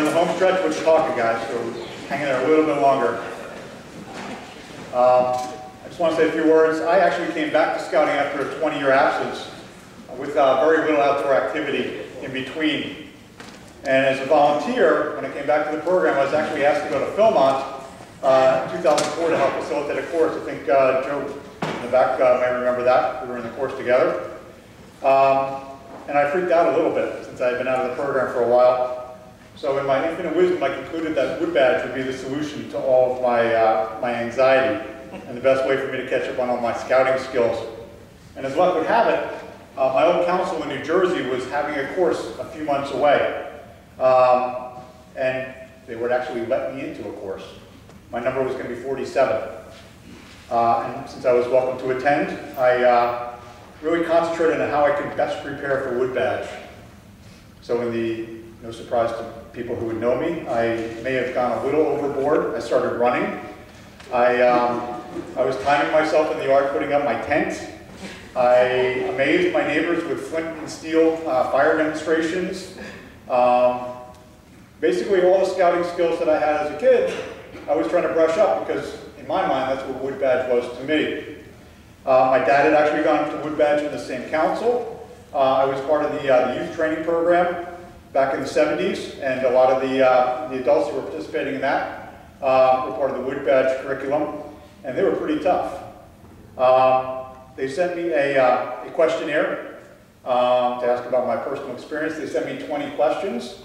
in the home stretch with Talking, guys, so hang in there a little bit longer. I just want to say a few words. I actually came back to scouting after a 20-year absence with very little outdoor activity in between. And as a volunteer, when I came back to the program, I was actually asked to go to Philmont in 2004 to help facilitate a course. I think Joe in the back may remember that. We were in the course together. And I freaked out a little bit since I had been out of the program for a while. So in my infinite wisdom, I concluded that wood badge would be the solution to all of my anxiety and the best way for me to catch up on all my scouting skills. And as luck would have it, my old council in New Jersey was having a course a few months away. And they would actually let me into a course. My number was going to be 47. And since I was welcome to attend, I really concentrated on how I could best prepare for wood badge. So in the, no surprise to people who would know me, I may have gone a little overboard. I started running. I was timing myself in the yard putting up my tent. I amazed my neighbors with flint and steel fire demonstrations. Basically all the scouting skills that I had as a kid, I was trying to brush up because in my mind that's what wood badge was to me. My dad had actually gone to wood badge in the same council. I was part of the youth training program back in the 70s, and a lot of the adults who were participating in that were part of the wood badge curriculum, and they were pretty tough. They sent me a questionnaire to ask about my personal experience. They sent me 20 questions,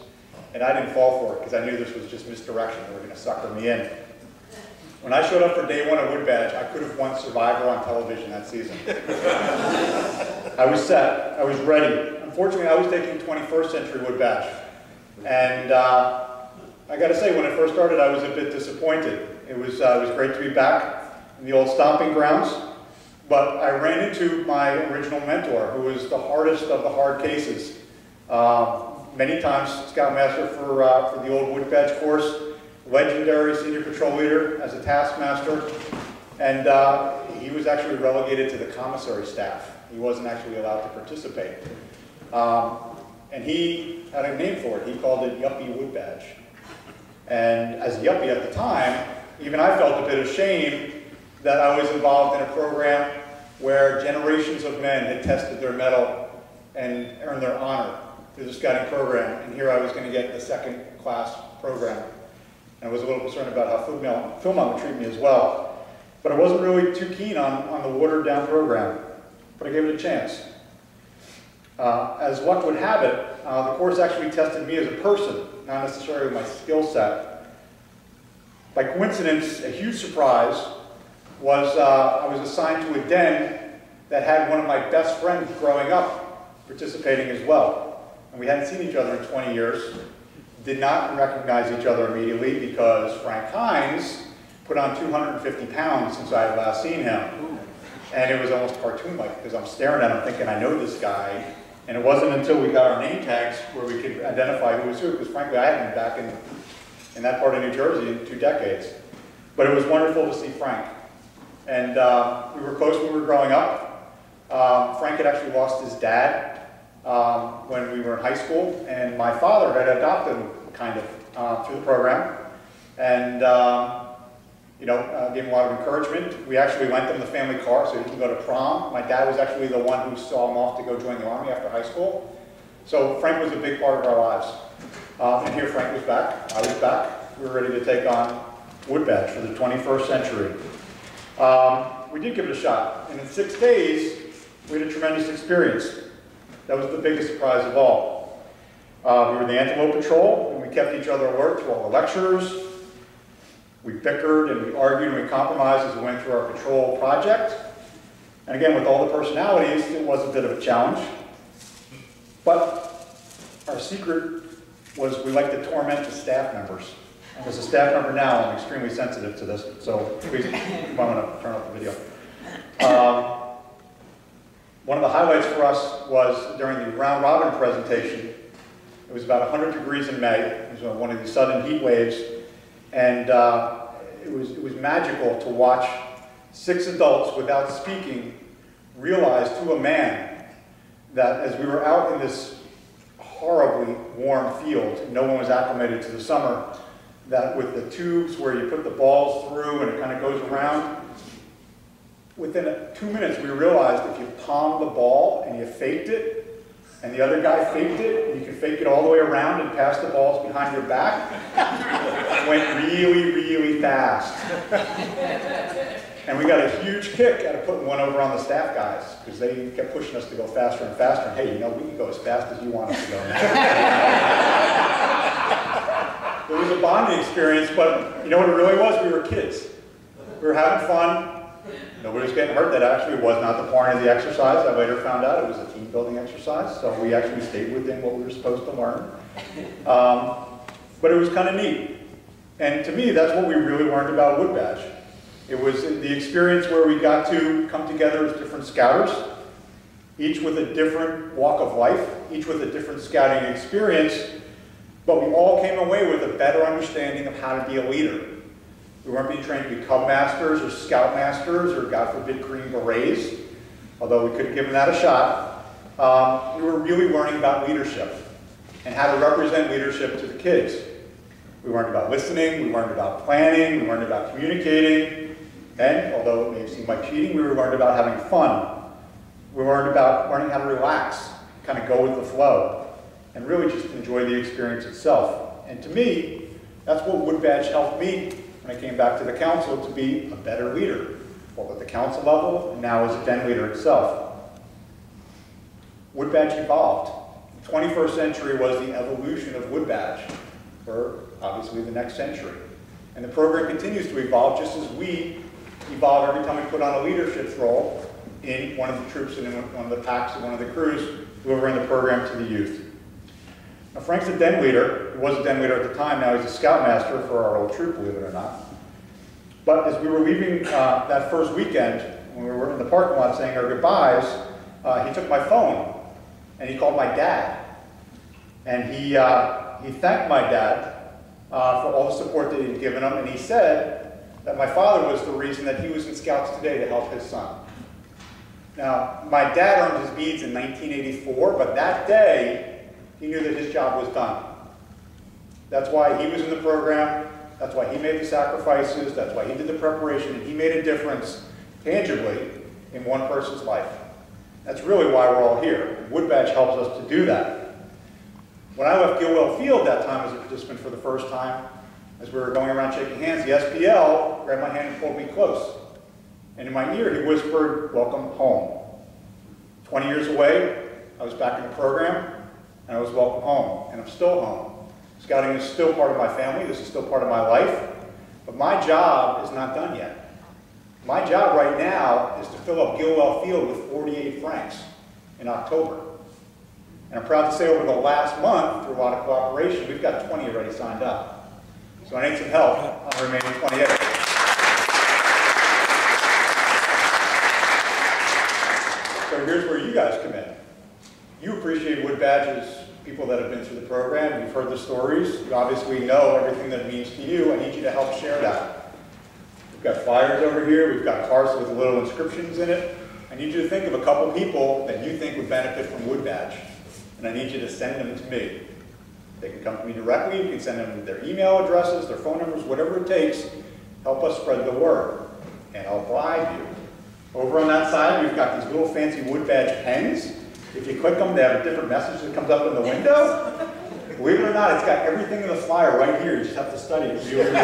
and I didn't fall for it because I knew this was just misdirection. They were going to sucker me in. When I showed up for day one of wood badge, I could have won Survivor on television that season. I was set. I was ready. Unfortunately, I was taking 21st century wood badge. And I got to say, when it first started, I was a bit disappointed. It was great to be back in the old stomping grounds. But I ran into my original mentor, who was the hardest of the hard cases. Many times Scoutmaster for the old wood badge course, legendary senior patrol leader as a taskmaster, and he was actually relegated to the commissary staff. He wasn't actually allowed to participate. And he had a name for it. He called it Yuppie Wood Badge. And as a yuppie at the time, even I felt a bit ashamed that I was involved in a program where generations of men had tested their mettle and earned their honor through the scouting program, and here I was going to get a second-class program. And I was a little concerned about how Philmont would treat me as well. But I wasn't really too keen on the watered-down program, but I gave it a chance. As luck would have it, the course actually tested me as a person, not necessarily my skill set. By coincidence, a huge surprise was I was assigned to a den that had one of my best friends growing up participating as well. And we hadn't seen each other in 20 years. Did not recognize each other immediately because Frank Hines put on 250 pounds since I had last seen him. And it was almost cartoon-like because I'm staring at him thinking, I know this guy. And it wasn't until we got our name tags where we could identify who was who, because frankly I hadn't been back in that part of New Jersey in 2 decades. But it was wonderful to see Frank. And we were close when we were growing up. Frank had actually lost his dad when we were in high school, and my father had adopted him kind of through the program. And you know, gave him a lot of encouragement. We actually went in the family car so he could go to prom. My dad was actually the one who saw him off to go join the Army after high school. So Frank was a big part of our lives. And here Frank was back, I was back. We were ready to take on wood badge for the 21st century. We did give it a shot, and in 6 days, we had a tremendous experience. That was the biggest surprise of all. We were in the Antelope Patrol, and we kept each other alert through all the lectures. We bickered and we argued and we compromised as we went through our patrol project. And again, with all the personalities, it was a bit of a challenge. But our secret was we like to torment the staff members. And as a staff member now, I'm extremely sensitive to this, so please, I'm going to turn off the video. One of the highlights for us was during the round robin presentation. It was about 100 degrees in May. It was one of these sudden heat waves. And it was magical to watch 6 adults without speaking realize to a man that as we were out in this horribly warm field. No one was acclimated to the summer. That with the tubes where you put the balls through and it kind of goes around, within 2 minutes we realized if you palmed the ball and you faked it, and the other guy faked it, and you can fake it all the way around and pass the balls behind your back, it went really, really fast. And we got a huge kick out of putting one over on the staff guys, because they kept pushing us to go faster and faster. And hey, you know, we can go as fast as you want us to go now. It was a bonding experience, but you know what it really was? We were kids. We were having fun. Nobody was getting hurt. That actually was not the point of the exercise. I later found out it was a team building exercise, so we actually stayed within what we were supposed to learn. But it was kind of neat. And to me, that's what we really learned about Wood Badge. It was the experience where we got to come together as different scouters, each with a different walk of life, each with a different scouting experience, but we all came away with a better understanding of how to be a leader. We weren't being trained to be Cub Masters or Scout Masters or, God forbid, Green Berets, although we could have given that a shot. We were really learning about leadership and how to represent leadership to the kids. We learned about listening, we learned about planning, we learned about communicating, and although it may seem like cheating, we learned about having fun. We learned about learning how to relax, kind of go with the flow, and really just enjoy the experience itself. And to me, that's what Wood Badge helped me when I came back to the council to be a better leader, both at the council level and now as a den leader itself. Wood Badge evolved. The 21st century was the evolution of Wood Badge for obviously the next century. And the program continues to evolve just as we evolve every time we put on a leadership role in one of the troops and in one of the packs and one of the crews delivering the program to the youth. Now, Frank's a den leader. He was a den leader at the time. Now he's a scoutmaster for our old troop, believe it or not. But as we were leaving that first weekend, when we were in the parking lot saying our goodbyes, he took my phone and he called my dad. And he thanked my dad for all the support that he'd given him, and he said that my father was the reason that he was in Scouts today to help his son. Now, my dad earned his beads in 1984, but that day, he knew that his job was done. That's why he was in the program, that's why he made the sacrifices, that's why he did the preparation, and he made a difference tangibly in one person's life. That's really why we're all here. Wood Badge helps us to do that. When I left Gilwell Field that time as a participant for the first time, as we were going around shaking hands, the SPL grabbed my hand and pulled me close. And in my ear, he whispered, "Welcome home." 20 years away, I was back in the program, and I was welcome home, and I'm still home. Scouting is still part of my family, this is still part of my life, but my job is not done yet. My job right now is to fill up Gilwell Field with 48 Franks in October. And I'm proud to say over the last month, through a lot of cooperation, we've got 20 already signed up. So I need some help on the remaining 28. So here's where you guys come in. You appreciate Wood Badge's people that have been through the program. You've heard the stories. You obviously know everything that it means to you. I need you to help share that. We've got flyers over here. We've got cards with little inscriptions in it. I need you to think of a couple people that you think would benefit from Wood Badge. And I need you to send them to me. They can come to me directly. You can send them their email addresses, their phone numbers, whatever it takes. Help us spread the word. And I'll bribe you. Over on that side, we've got these little fancy Wood Badge pens. If you click them, they have a different message that comes up in the window. Believe it or not, it's got everything in the flyer right here. You just have to study it really, really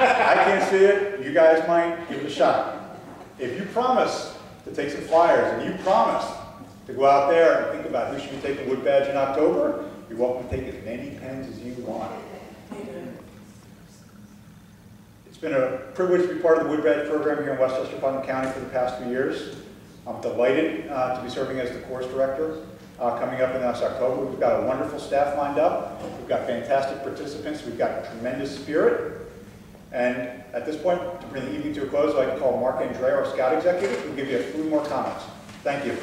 I can't see it. You guys might. Give it a shot. If you promise to take some flyers and you promise to go out there and think about who should be taking Wood Badge in October, you're welcome to take as many pens as you want. It's been a privilege to be part of the Wood Badge program here in Westchester-Putnam County for the past few years. I'm delighted to be serving as the course director coming up in this October. We've got a wonderful staff lined up. We've got fantastic participants. We've got tremendous spirit. And at this point, to bring the evening to a close, I'd like to call Mark Andre, our Scout Executive, who will give you a few more comments. Thank you.